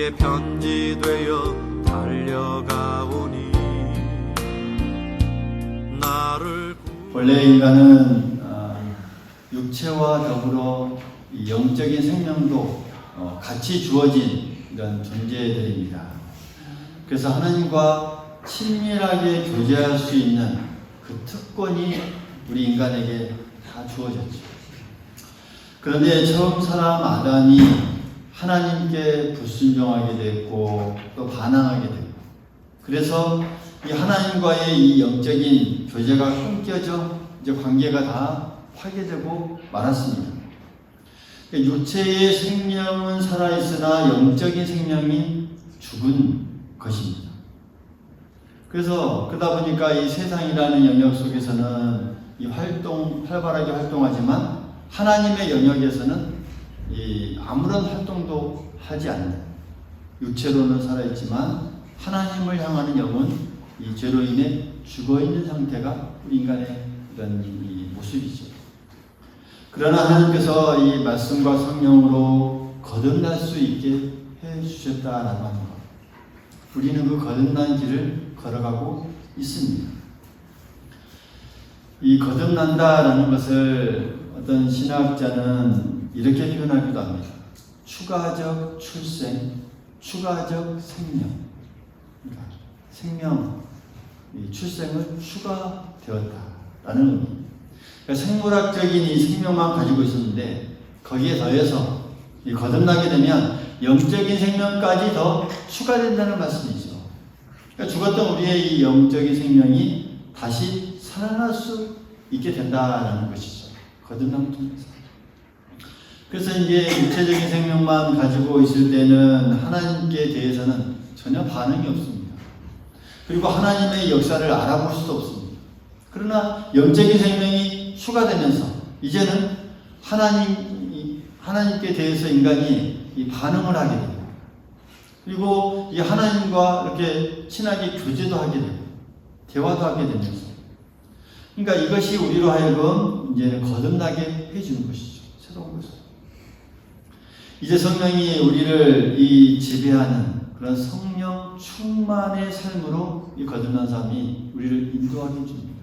내게 편지되어 달려가오니 나를 원래 인간은 육체와 더불어 이 영적인 생명도 같이 주어진 이런 존재들입니다. 그래서 하나님과 친밀하게 교제할 수 있는 그 특권이 우리 인간에게 다 주어졌죠. 그런데 처음 사람 아담이 하나님께 불순종하게 됐고 또 반항하게 됐고, 그래서 이 하나님과의 이 영적인 교제가 끊겨져 이제 관계가 다 파괴되고 말았습니다. 육체의 생명은 살아있으나 영적인 생명이 죽은 것입니다. 그래서 그러다 보니까 이 세상이라는 영역 속에서는 이 활발하게 활동하지만 하나님의 영역에서는 아무런 활동도 하지 않는, 육체로는 살아있지만 하나님을 향하는 영은 이 죄로 인해 죽어있는 상태가 우리 인간의 이런 이 모습이죠. 그러나 하나님께서 이 말씀과 성령으로 거듭날 수 있게 해주셨다라고 하는 것, 우리는 그 거듭난 길을 걸어가고 있습니다. 이 거듭난다라는 것을 어떤 신학자는 이렇게 표현하기도 합니다. 추가적 출생, 추가적 생명. 그러니까 생명, 이 출생을 추가되었다라는 의미. 그러니까 생물학적인 이 생명만 가지고 있었는데 거기에 더해서 이 거듭나게 되면 영적인 생명까지 더 추가된다는 말씀이죠. 그러니까 죽었던 우리의 이 영적인 생명이 다시 살아날 수 있게 된다는 것이죠. 거듭남을 통해서. 그래서 이제 육체적인 생명만 가지고 있을 때는 하나님께 대해서는 전혀 반응이 없습니다. 그리고 하나님의 역사를 알아볼 수도 없습니다. 그러나 영적인 생명이 추가되면서 이제는 하나님께 대해서 인간이 이 반응을 하게 되고, 그리고 이 하나님과 이렇게 친하게 교제도 하게 되고 대화도 하게 되면서, 그러니까 이것이 우리로 하여금 이제는 거듭나게 해주는 것이죠. 새로운 것을. 이제 성령이 우리를 이 지배하는 그런 성령 충만의 삶으로 이 거듭난 사람이 우리를 인도하게 해줍니다.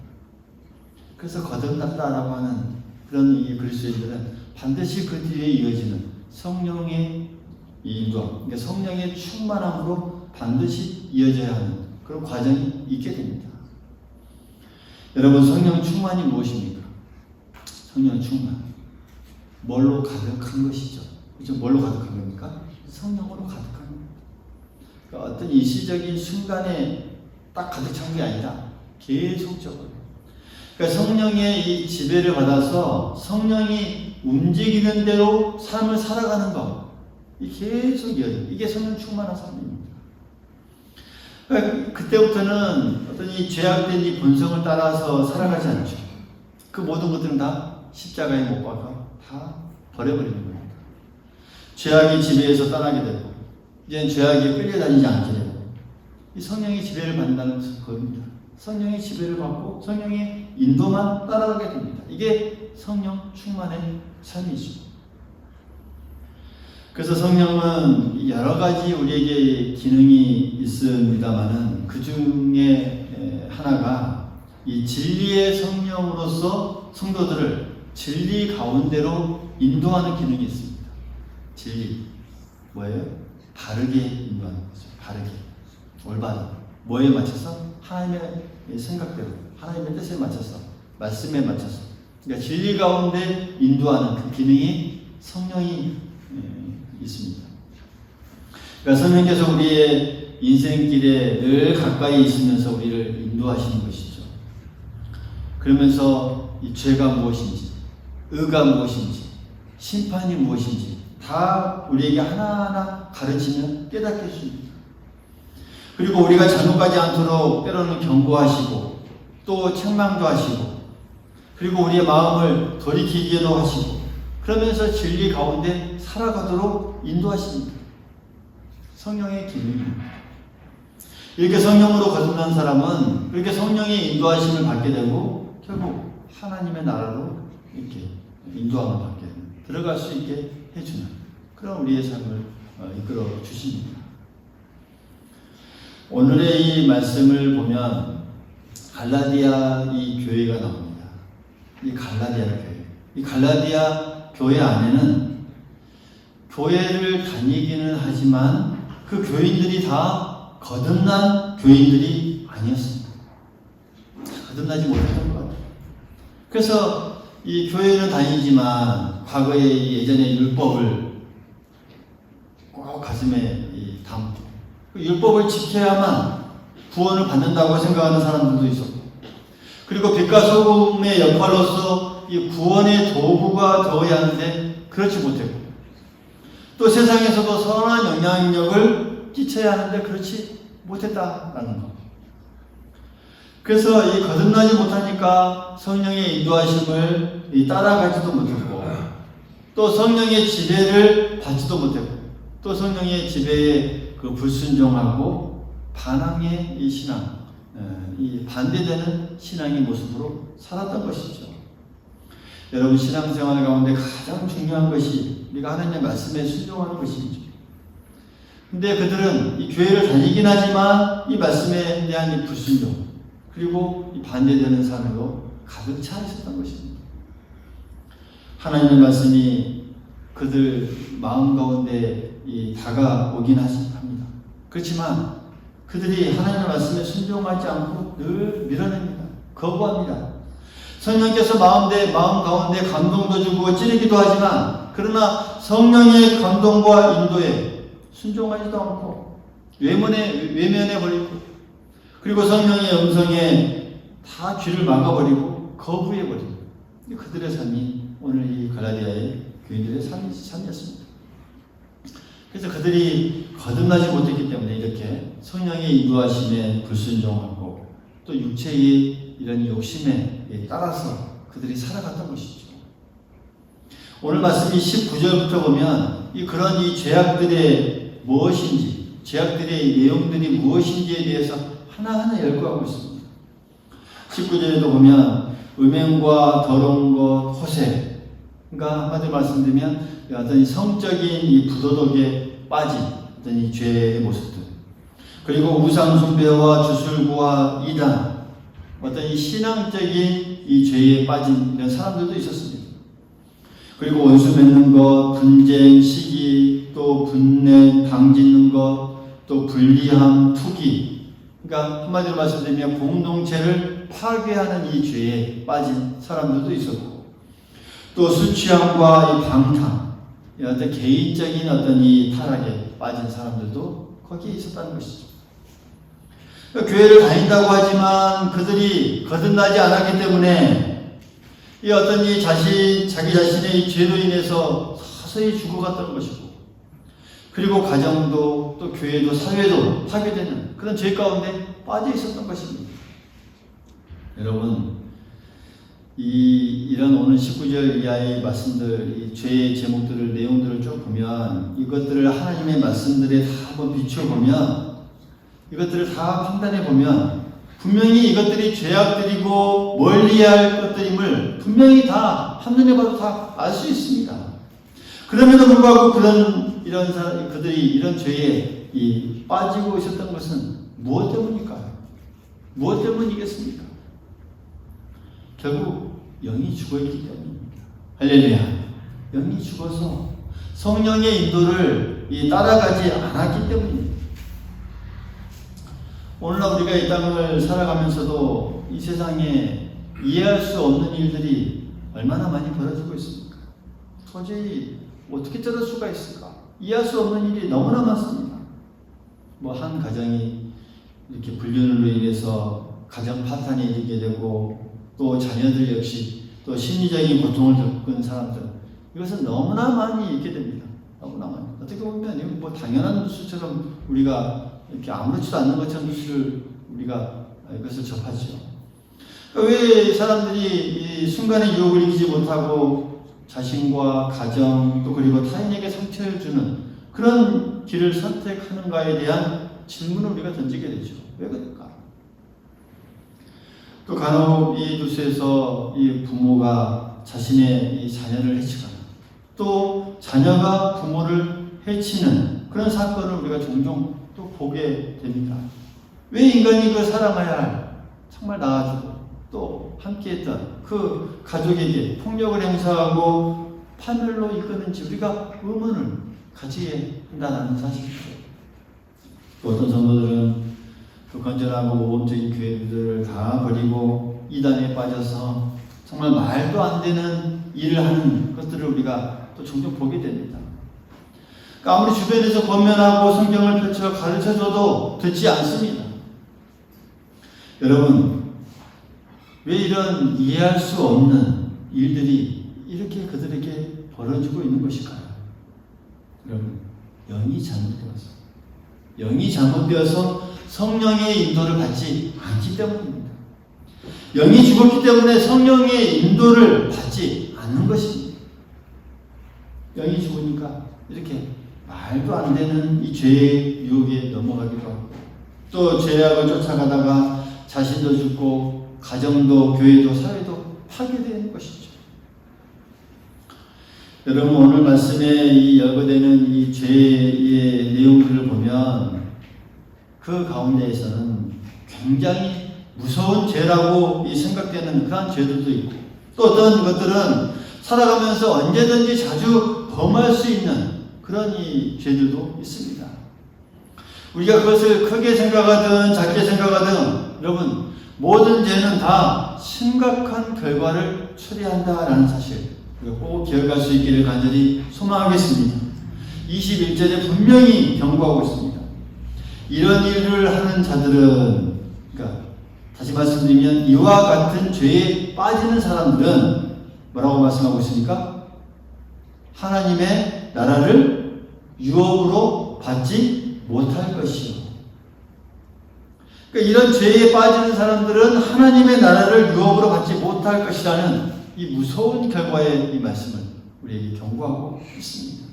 그래서 거듭났다라고 하는 그런 이 그리스도인들은 반드시 그 뒤에 이어지는 성령의 인도함, 그러니까 성령의 충만함으로 반드시 이어져야 하는 그런 과정이 있게 됩니다. 여러분, 성령 충만이 무엇입니까? 성령 충만. 뭘로 가득한 것이죠? 그렇죠? 뭘로 가득한 겁니까? 성령으로 가득한 겁니다. 그러니까 어떤 일시적인 순간에 딱 가득 찬 게 아니라 계속적으로. 그러니까 성령의 이 지배를 받아서 성령이 움직이는 대로 삶을 살아가는 것. 이 계속 이어져요. 이게 성령 충만한 삶입니다. 그러니까 그때부터는 어떤 이 죄악된 이 본성을 따라서 살아가지 않죠. 그 모든 것들은 다 십자가에 못 박아 다 버려버리는 겁니다. 죄악이 지배해서 떠나게 되고, 이제는 죄악에 끌려다니지 않게 되고, 이 성령의 지배를 받는다는 겁니다. 성령의 지배를 받고 성령의 인도만 따라가게 됩니다. 이게 성령 충만의 삶이죠. 그래서 성령은 여러 가지 우리에게 기능이 있습니다만은 그 중에 하나가 이 진리의 성령으로서 성도들을 진리 가운데로 인도하는 기능이 있습니다. 진리. 뭐예요? 바르게 인도하는 거죠. 바르게. 올바른. 뭐에 맞춰서? 하나님의 생각대로, 하나님의 뜻에 맞춰서, 말씀에 맞춰서. 그러니까 진리 가운데 인도하는 그 기능이 성령이 있습니다. 그러니까 성령께서 우리의 인생길에 늘 가까이 있으면서 우리를 인도하시는 것이죠. 그러면서 이 죄가 무엇인지, 의가 무엇인지, 심판이 무엇인지 다 우리에게 하나하나 가르치며 깨닫게 해줍니다. 그리고 우리가 잘못하지 않도록 때로는 경고하시고 또 책망도 하시고, 그리고 우리의 마음을 돌이키기도 하시고, 그러면서 진리 가운데 살아가도록 인도하십니다. 성령의 기능입니다. 이렇게 성령으로 거듭난 사람은 그렇게 성령의 인도하심을 받게 되고 결국 하나님의 나라로 이렇게 인도함을 받게 됩니다. 들어갈 수 있게 해주는 그런 우리의 삶을 이끌어 주십니다. 오늘의 이 말씀을 보면 갈라디아 이 교회가 나옵니다. 이 갈라디아 교회. 이 갈라디아 교회 안에는 교회를 다니기는 하지만 그 교인들이 다 거듭난 교인들이 아니었습니다. 거듭나지 못했던 것 같아요. 그래서 이 교회는 다니지만 과거의 예전의 율법을 꼭 가슴에 담고 그 율법을 지켜야만 구원을 받는다고 생각하는 사람들도 있었고, 그리고 빛과 소금의 역할로서 이 구원의 도구가 되어야 하는데 그렇지 못했고, 또 세상에서도 선한 영향력을 끼쳐야 하는데 그렇지 못했다라는 것. 그래서 이 거듭나지 못하니까 성령의 인도하심을 따라가지도 못했고, 또 성령의 지배를 받지도 못했고, 또 성령의 지배에 그 불순종하고 반항의 이 신앙, 이 반대되는 신앙의 모습으로 살았던 것이죠. 여러분, 신앙생활 가운데 가장 중요한 것이 우리가 하나님의 말씀에 순종하는 것이죠. 근데 그들은 이 교회를 다니긴 하지만 이 말씀에 대한 이 불순종, 그리고 이 반대되는 삶으로 가득 차 있었던 것입니다. 하나님의 말씀이 그들 마음 가운데 다가오긴 합니다. 그렇지만 그들이 하나님의 말씀에 순종하지 않고 늘 밀어냅니다. 거부합니다. 성령께서 마음 가운데 감동도 주고 찌르기도 하지만, 그러나 성령의 감동과 인도에 순종하지도 않고 외면해 버리고, 그리고 성령의 음성에 다 귀를 막아버리고 거부해 버리고, 그들의 삶이 오늘 이 갈라디아의 교인들의 삶이었습니다. 그래서 그들이 거듭나지 못했기 때문에 이렇게 성령의 인도하심에 불순종하고 또 육체의 이런 욕심에 따라서 그들이 살아갔던 것이죠. 오늘 말씀이 19절부터 보면 그런 이 죄악들의 무엇인지, 죄악들의 내용들이 무엇인지에 대해서 하나하나 열거하고 있습니다. 19절에도 보면 음행과 더러운 것, 호색, 그러니까 한마디로 말씀드리면 어떤 성적인 이 부도덕에 빠진 어떤 이 죄의 모습들, 그리고 우상 숭배와 주술부와 이단, 어떤 이 신앙적인 이 죄에 빠진 이런 사람들도 있었습니다. 그리고 원수 맺는 것, 분쟁, 시기, 또 분냄, 당짓는 것, 또 불리함, 투기, 그러니까 한마디로 말씀드리면 공동체를 파괴하는 이 죄에 빠진 사람들도 있었고, 또 술 취함과 이 방탕, 어떤 개인적인 어떤 이 타락에 빠진 사람들도 거기에 있었다는 것이죠. 교회를 다닌다고 하지만 그들이 거듭나지 않았기 때문에 이 어떤 이 자기 자신의 이 죄로 인해서 서서히 죽어갔던 것이고, 그리고 가정도 또 교회도 사회도 파괴되는 그런 죄 가운데 빠져 있었던 것입니다. 여러분, 이런 오늘 19절 이하의 말씀들, 이 죄의 제목들을, 내용들을 쭉 보면, 이것들을 하나님의 말씀들에 다 한번 비춰보면, 이것들을 다 판단해 보면, 분명히 이것들이 죄악들이고 멀리해야 할 것들임을 분명히 다 한눈에 봐도 다 알 수 있습니다. 그럼에도 불구하고 그들이 이런 죄에 빠지고 있었던 것은 무엇 때문일까요? 무엇 때문이겠습니까? 결국 영이 죽어있기 때문입니다. 할렐루야. 영이 죽어서 성령의 인도를 따라가지 않았기 때문입니다. 오늘날 우리가 이 땅을 살아가면서도 이 세상에 이해할 수 없는 일들이 얼마나 많이 벌어지고 있습니까? 도저히 어떻게 저럴 수가 있을까? 이해할 수 없는 일이 너무나 많습니다. 한 가정이 이렇게 불륜으로 인해서 가정 파탄에 이르게 되고, 또 자녀들 역시 또 심리적인 고통을 겪은 사람들, 이것은 너무나 많이 있게 됩니다. 너무나 많이. 어떻게 보면 이건 당연한 뉴스처럼 우리가 이렇게 아무렇지도 않는 것처럼 뉴스를 우리가 이것을 접하죠. 왜 사람들이 이 순간의 유혹을 이기지 못하고 자신과 가정 또 그리고 타인에게 상처를 주는 그런 길을 선택하는가에 대한 질문을 우리가 던지게 되죠. 왜 그럴까? 또 간혹 이 뉴스에서 이 부모가 자신의 이 자녀를 해치거나 또 자녀가 부모를 해치는 그런 사건을 우리가 종종 또 보게 됩니다. 왜 인간이 그 사랑해야 할, 정말 나아주고 또 함께했던 그 가족에게 폭력을 행사하고 파멸로 이끄는지 우리가 의문을 가져야 한다는 사실이죠. 어떤 성도들은 그 건전하고 모범적인 교회들을 다 버리고 이단에 빠져서 정말 말도 안 되는 일을 하는 것들을 우리가 또 종종 보게 됩니다. 그러니까 아무리 주변에서 권면하고 성경을 펼쳐 가르쳐줘도 듣지 않습니다. 여러분, 왜 이런 이해할 수 없는 일들이 이렇게 그들에게 벌어지고 있는 것일까요? 여러분, 영이 잘못되어서 성령의 인도를 받지 않기 때문입니다. 영이 죽었기 때문에 성령의 인도를 받지 않는 것입니다. 영이 죽으니까 이렇게 말도 안 되는 이 죄의 유혹에 넘어가기도 하고 또 죄악을 쫓아가다가 자신도 죽고 가정도 교회도 사회도 파괴되는 것이죠. 여러분, 오늘 말씀에 이 열거되는 이 죄의 내용들을 보면 그 가운데에서는 굉장히 무서운 죄라고 생각되는 그런 죄들도 있고 또 어떤 것들은 살아가면서 언제든지 자주 범할 수 있는 그런 이 죄들도 있습니다. 우리가 그것을 크게 생각하든 작게 생각하든 여러분, 모든 죄는 다 심각한 결과를 초래한다라는 사실 우리가 꼭 기억할 수 있기를 간절히 소망하겠습니다. 21절에 분명히 경고하고 있습니다. 이런 일을 하는 자들은, 그러니까 다시 말씀드리면 이와 같은 죄에 빠지는 사람들은 뭐라고 말씀하고 있습니까? 하나님의 나라를 유업으로 받지 못할 것이요. 그러니까 이런 죄에 빠지는 사람들은 하나님의 나라를 유업으로 받지 못할 것이라는 이 무서운 결과의 이 말씀을 우리에게 경고하고 있습니다.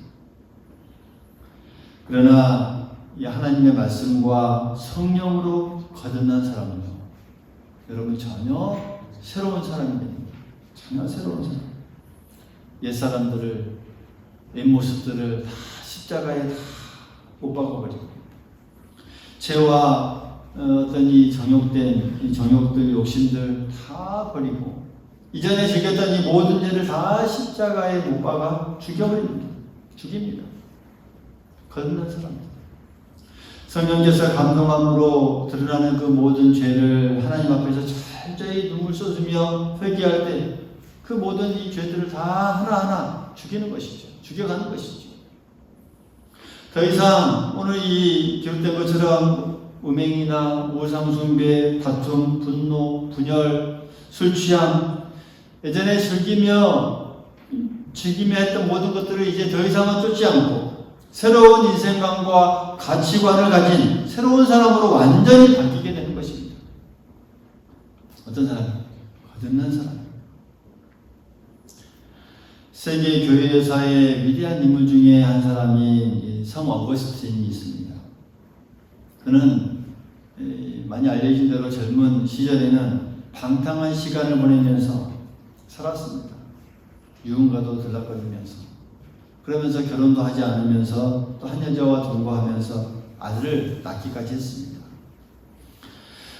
그러나 이 하나님의 말씀과 성령으로 거듭난 사람은요, 여러분 전혀 새로운 사람이 됩니다. 전혀 새로운 사람. 옛사람들을, 옛모습들을 다 십자가에 다 못 박아버리고 죄와 어떤 이 정욕된 이 정욕들, 욕심들 다 버리고 이전에 즐겼던 이 모든 죄를 다 십자가에 못 박아 죽여버립니다. 죽입니다. 거듭난 사람입니다. 성령께서 감동함으로 드러나는 그 모든 죄를 하나님 앞에서 철저히 눈물 쏟으며 회개할 때 그 모든 이 죄들을 다 하나하나 죽이는 것이죠. 죽여가는 것이죠. 더 이상 오늘 이 기록된 것처럼 음행이나 우상숭배, 다툼, 분노, 분열, 술 취함, 예전에 즐기며 했던 모든 것들을 이제 더 이상은 쫓지 않고 새로운 인생관과 가치관을 가진 새로운 사람으로 완전히 바뀌게 되는 것입니다. 어떤 사람? 거듭난 사람. 세계 교회사의 위대한 인물 중에 한 사람이 성 어거스틴이 있습니다. 그는 많이 알려진 대로 젊은 시절에는 방탕한 시간을 보내면서 살았습니다. 유흥가도 들락거리면서 그러면서 결혼도 하지 않으면서 또 한 여자와 동거하면서 아들을 낳기까지 했습니다.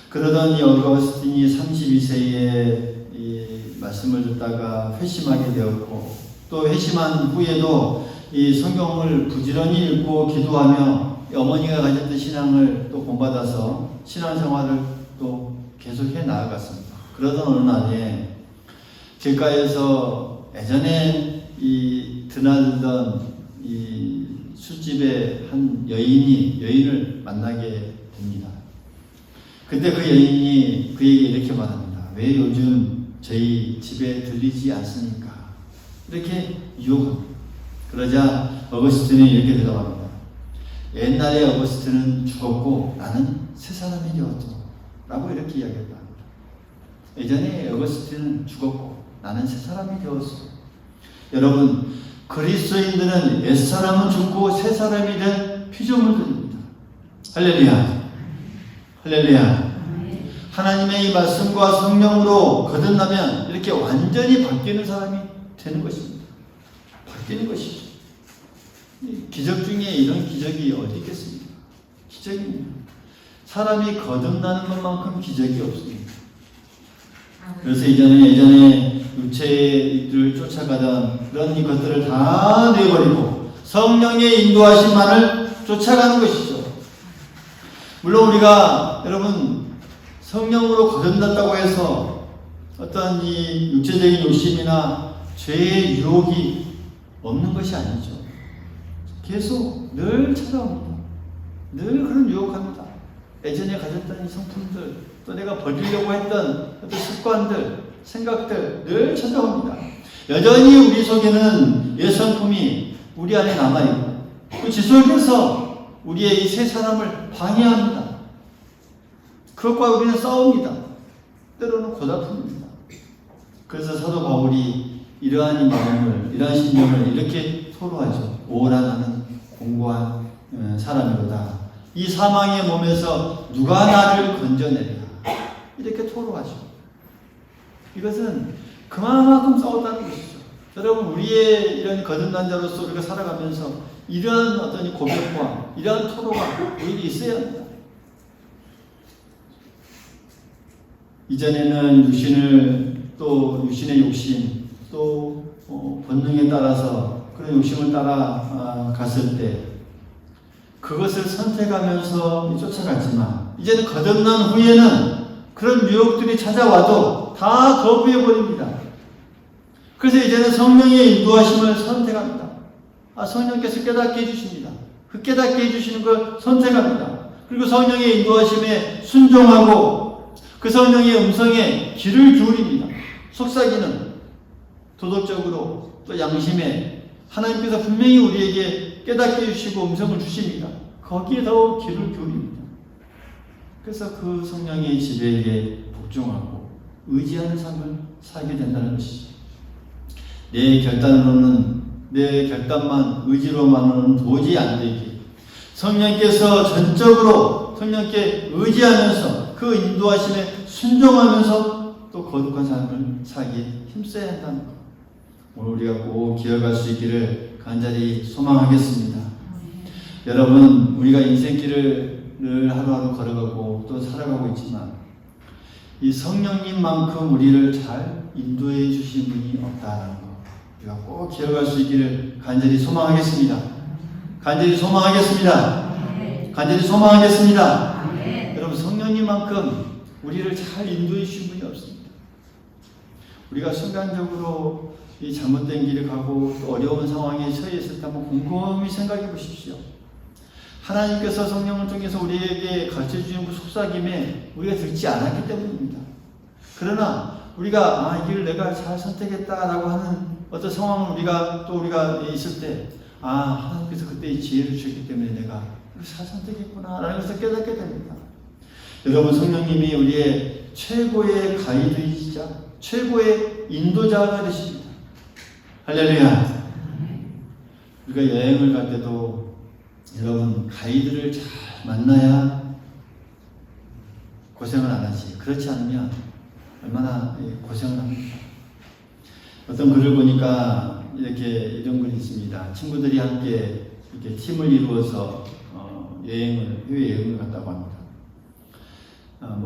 그러던 이 어거스틴이 32세에 이 말씀을 듣다가 회심하게 되었고 또 회심한 후에도 이 성경을 부지런히 읽고 기도하며 어머니가 가졌던 신앙을 또 본받아서 신앙생활을 또 계속해 나아갔습니다. 그러던 어느 날에 길가에서 예전에 이 드나들던 이 술집의 한 여인을 만나게 됩니다. 그때 그 여인이 그에게 이렇게 말합니다. 왜 요즘 저희 집에 들리지 않습니까? 이렇게 유혹합니다. 그러자 어거스틴은 이렇게 대답합니다. 옛날에 어거스틴은 죽었고 나는 새 사람이 되었다. 라고 이렇게 이야기합니다. 예전에 어거스틴은 죽었고 나는 새 사람이 되었어. 여러분, 그리스도인들은 옛사람은 죽고 새 사람이 된 피조물들입니다. 할렐루야. 할렐루야. 하나님의 이 말씀과 성령으로 거듭나면 이렇게 완전히 바뀌는 사람이 되는 것입니다. 바뀌는 것이죠. 기적 중에 이런 기적이 어디 있겠습니까? 기적입니다. 사람이 거듭나는 것만큼 기적이 없습니다. 그래서 예전에 육체를 쫓아가던 그런 것들을 다 내버리고 성령의 인도하심만을 쫓아가는 것이죠. 물론 우리가 여러분 성령으로 거듭났다고 해서 어떤 이 육체적인 욕심이나 죄의 유혹이 없는 것이 아니죠. 계속 늘 찾아옵니다. 늘 그런 유혹합니다. 예전에 가졌던 이 성품들, 또 내가 버리려고 했던 어떤 습관들, 생각들 늘 찾아옵니다. 여전히 우리 속에는 옛 성품이 우리 안에 남아있고 또 지속해서 우리의 이 새 사람을 방해합니다. 그것과 우리는 싸웁니다. 때로는 고달픕니다. 그래서 사도 바울이 이러한 이 마음을, 이러한 신념을 이렇게 토로하죠. 오라 나는 공고한 사람이로다. 이 사망의 몸에서 누가 나를 건져내리라. 이렇게 토로하죠. 이것은 그만큼 싸웠다는 것이죠. 여러분, 우리의 이런 거듭난 자로서 우리가 살아가면서 이러한 어떤 고백과 이러한 토로가 우리에게 있어야 합니다. 이전에는 육신의 욕심, 또 본능에 따라서 그런 욕심을 따라 갔을 때 그것을 선택하면서 쫓아갔지만 이제는 거듭난 후에는 그런 유혹들이 찾아와도 다 거부해버립니다. 그래서 이제는 성령의 인도하심을 선택합니다. 성령께서 깨닫게 해주십니다. 그 깨닫게 해주시는 걸 선택합니다. 그리고 성령의 인도하심에 순종하고 그 성령의 음성에 귀를 기울입니다. 속삭이는 도덕적으로 또 양심에 하나님께서 분명히 우리에게 깨닫게 해주시고 음성을 주십니다. 거기에 더 귀를 기울입니다. 그래서 그 성령의 지배에 복종하고 의지하는 삶을 살게 된다는 것이죠. 내 결단만 의지로만은 도저히 안 되기. 성령께서 전적으로 성령께 의지하면서 그 인도하심에 순종하면서 또 거룩한 삶을 살기에 힘써야 한다는 것. 오늘 우리가 꼭 기억할 수 있기를 간절히 소망하겠습니다. 여러분, 우리가 인생길을 하루하루 걸어가고 또 살아가고 있지만 이 성령님만큼 우리를 잘 인도해 주신 분이 없다는 것, 우리가 꼭 기억할 수 있기를 간절히 소망하겠습니다. 간절히 소망하겠습니다. 간절히 소망하겠습니다. 여러분, 성령님만큼 우리를 잘 인도해 주신 분이 없습니다. 우리가 순간적으로 이 잘못된 길을 가고 또 어려운 상황에 처해 있을 때 한번 곰곰이 생각해 보십시오. 하나님께서 성령을 통해서 우리에게 가르쳐주신 그 속삭임에 우리가 듣지 않았기 때문입니다. 그러나 우리가 이 길을 내가 잘 선택했다라고 하는 어떤 상황을 우리가 있을 때 하나님께서 그때 이 지혜를 주셨기 때문에 내가 잘 선택했구나 라는 것을 깨닫게 됩니다. 여러분, 성령님이 우리의 최고의 가이드이시자 최고의 인도자가 되십니다. 할렐루야. 우리가 여행을 갈 때도 여러분, 가이드를 잘 만나야 고생을 안 하지. 그렇지 않으면 얼마나 고생을 합니까? 어떤 글을 보니까 이런 글이 있습니다. 친구들이 함께 이렇게 팀을 이루어서 해외여행을 갔다고 합니다.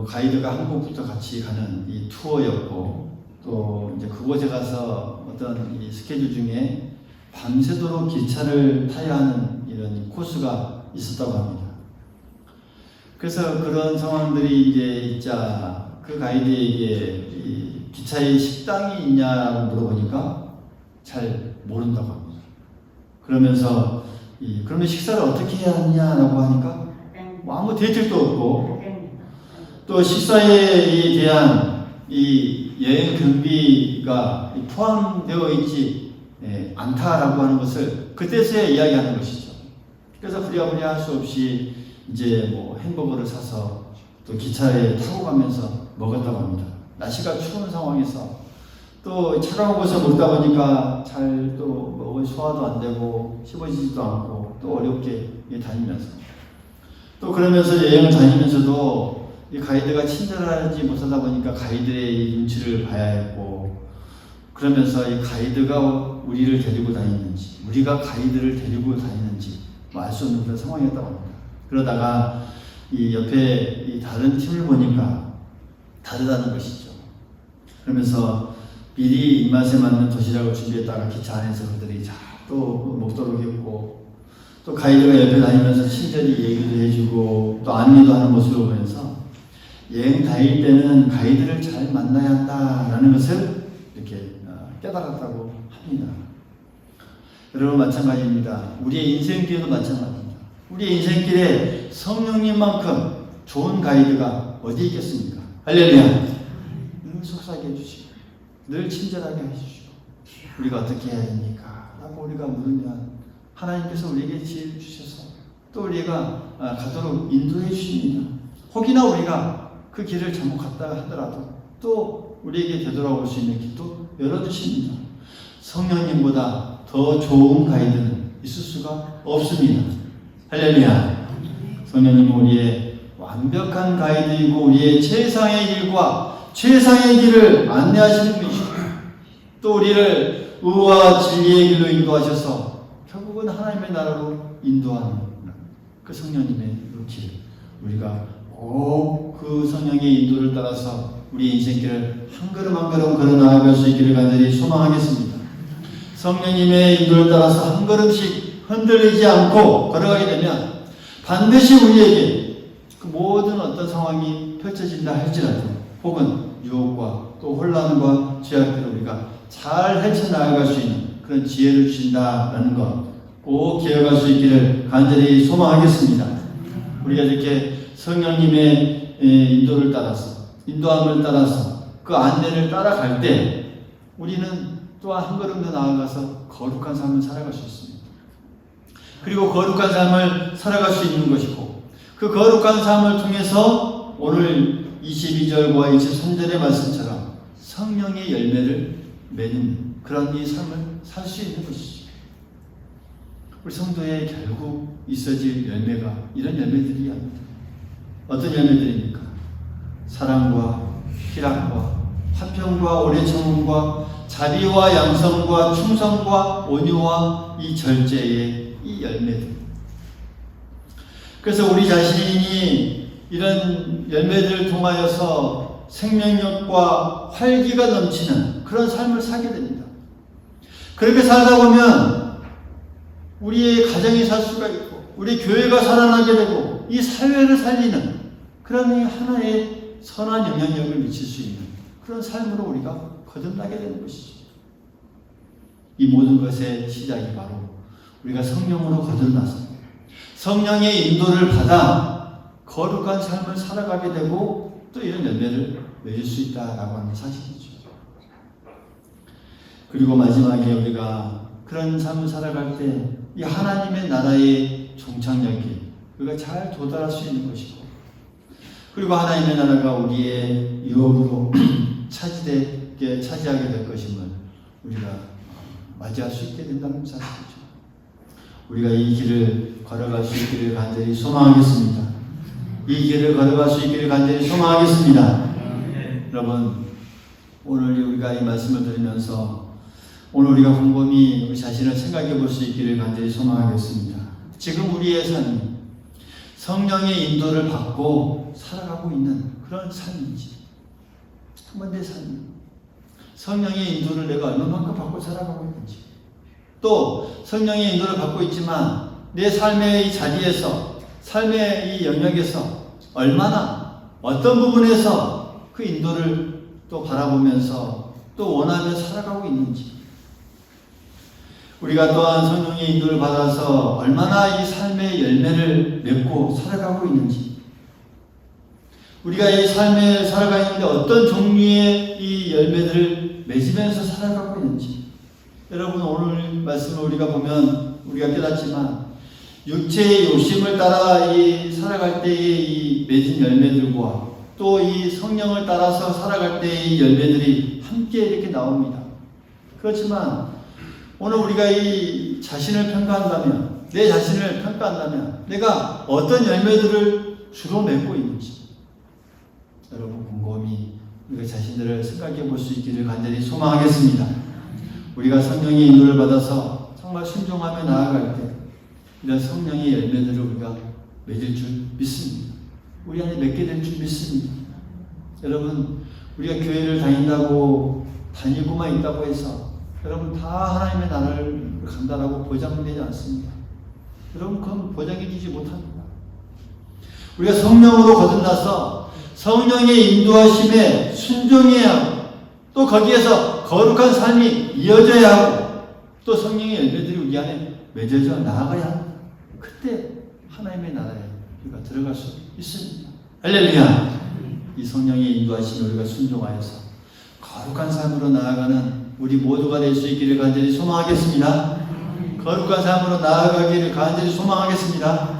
가이드가 한국부터 같이 가는 이 투어였고, 또 이제 그곳에 가서 어떤 이 스케줄 중에 밤새도록 기차를 타야 하는 이런 코스가 있었다고 합니다. 그래서 그런 상황들이 이제 있자 그 가이드에게 이 기차에 식당이 있냐고 물어보니까 잘 모른다고 합니다. 그러면서 그러면 식사를 어떻게 해야 하냐라고 하니까 아무 대책도 없고 또 식사에 대한 이 여행 경비가 포함되어 있지 않다라고 하는 것을 그때서야 이야기하는 것이죠. 그래서 부랴부랴 할 수 없이 이제 햄버거를 사서 또 기차에 타고 가면서 먹었다고 합니다. 날씨가 추운 상황에서 또 차가운 곳에 먹다 보니까 잘 또 소화도 안 되고 씹어지지도 않고 또 어렵게 다니면서 또 그러면서 여행을 다니면서도 이 가이드가 친절하지 못하다 보니까 가이드의 눈치를 봐야 했고, 그러면서 이 가이드가 우리를 데리고 다니는지 우리가 가이드를 데리고 다니는지 알 수 없는 그런 상황이었다고 합니다. 그러다가 이 옆에 이 다른 팀을 보니까 다르다는 것이죠. 그러면서 미리 입맛에 맞는 도시락을 준비했다가 기차 안에서 그들이 또 먹도록 했고, 또 가이드가 옆에 다니면서 친절히 얘기도 해주고 또 안내도 하는 모습을 보면서 여행 다닐 때는 가이드를 잘 만나야 한다라는 것을 이렇게 깨달았다고 합니다. 여러분 마찬가지입니다. 우리의 인생길도 마찬가지입니다. 우리의 인생길에 성령님만큼 좋은 가이드가 어디 있겠습니까? 할렐루야. 늘 속삭여 주시고 늘 친절하게 해주시고 우리가 어떻게 해야 됩니까? 라고 우리가 물으면 하나님께서 우리에게 지혜를 주셔서 또 우리가 가도록 인도해 주십니다. 혹이나 우리가 그 길을 잘못 갔다 하더라도 또 우리에게 되돌아올 수 있는 길도 열어주십니다. 성령님보다 더 좋은 가이드는 있을 수가 없습니다. 할렐루야. 성령님은 우리의 완벽한 가이드이고 우리의 최상의 길과 최상의 길을 안내하시는 분이시고 또 우리를 의와 진리의 길로 인도하셔서 결국은 하나님의 나라로 인도하는 그 성령님의 그 길, 우리가 꼭 그 성령의 인도를 따라서 우리 인생길을 한 걸음 한 걸음 걸어 나아갈 수 있기를 간절히 소망하겠습니다. 성령님의 인도를 따라서 한 걸음씩 흔들리지 않고 걸어가게 되면 반드시 우리에게 그 모든 어떤 상황이 펼쳐진다 할지라도 혹은 유혹과 또 혼란과 죄악들을 우리가 잘 헤쳐나갈 수 있는 그런 지혜를 주신다라는 것 꼭 기억할 수 있기를 간절히 소망하겠습니다. 우리가 이렇게 성령님의 인도를 따라서 인도함을 따라서 그 안내를 따라갈 때 우리는 또한 한 걸음 더 나아가서 거룩한 삶을 살아갈 수 있습니다. 그리고 거룩한 삶을 살아갈 수 있는 것이고 그 거룩한 삶을 통해서 오늘 22절과 23절의 말씀처럼 성령의 열매를 맺는 그런 이 삶을 살 수 있는 것이죠. 우리 성도에 결국 있어질 열매가 이런 열매들이야. 어떤 열매들입니까? 사랑과 희락과 화평과 오래 참음과 자비와 양성과 충성과 온유와 이 절제의 이 열매들. 그래서 우리 자신이 이런 열매들을 통하여서 생명력과 활기가 넘치는 그런 삶을 살게 됩니다. 그렇게 살다 보면 우리의 가정이 살 수가 있고 우리 교회가 살아나게 되고 이 사회를 살리는 그런 하나의 선한 영향력을 미칠 수 있는 그런 삶으로 우리가 거듭나게 되는 것이죠. 이 모든 것의 시작이 바로 우리가 성령으로 거듭나서 성령의 인도를 받아 거룩한 삶을 살아가게 되고 또 이런 열매를 맺을 수 있다라고 하는 사실이죠. 그리고 마지막에 우리가 그런 삶을 살아갈 때 이 하나님의 나라의 종착역이 우리가 잘 도달할 수 있는 것이고 그리고 하나님의 나라가 우리의 유업으로 차지하게 될 것임을 우리가 맞이할 수 있게 된다는 사실이죠. 우리가 이 길을 걸어갈 수 있기를 간절히 소망하겠습니다. 이 길을 걸어갈 수 있기를 간절히 소망하겠습니다. 여러분, 오늘 우리가 이 말씀을 들으면서 오늘 우리가 곰곰이 우리 자신을 생각해 볼 수 있기를 간절히 소망하겠습니다. 지금 우리의 삶이 성령의 인도를 받고 살아가고 있는 그런 삶인지 한번 내 삶이 성령의 인도를 내가 얼마만큼 받고 살아가고 있는지 또 성령의 인도를 받고 있지만 내 삶의 이 자리에서 삶의 이 영역에서 얼마나 어떤 부분에서 그 인도를 또 바라보면서 또 원하며 살아가고 있는지 우리가 또한 성령의 인도를 받아서 얼마나 이 삶의 열매를 맺고 살아가고 있는지 우리가 이 삶에 살아가 있는데 어떤 종류의 이 열매들을 맺으면서 살아가고 있는지 여러분 오늘 말씀을 우리가 보면 우리가 깨닫지만 육체의 욕심을 따라 이 살아갈 때의 이 맺은 열매들과 또 이 성령을 따라서 살아갈 때의 열매들이 함께 이렇게 나옵니다. 그렇지만 오늘 우리가 이 자신을 평가한다면 내 자신을 평가한다면 내가 어떤 열매들을 주로 맺고 있는지 여러분 곰곰이 우리가 자신들을 생각해 볼 수 있기를 간절히 소망하겠습니다. 우리가 성령의 인도를 받아서 정말 순종하며 나아갈 때 이런 성령의 열매들을 우리가 맺을 줄 믿습니다. 우리 안에 맺게 될 줄 믿습니다. 여러분, 우리가 교회를 다니고만 있다고 해서 여러분 다 하나님의 나라를 간다라고 보장되지 않습니다. 여러분, 그건 보장해 주지 못합니다. 우리가 성령으로 거듭나서 성령의 인도하심에 순종해야 하고, 또 거기에서 거룩한 삶이 이어져야 하고, 또 성령의 열매들이 우리 안에 맺어져 나아가야 합니다. 그때 하나님의 나라에 우리가 들어갈 수 있습니다. 할렐루야! 이 성령의 인도하심에 우리가 순종하여서 거룩한 삶으로 나아가는 우리 모두가 될 수 있기를 간절히 소망하겠습니다. 거룩한 삶으로 나아가기를 간절히 소망하겠습니다.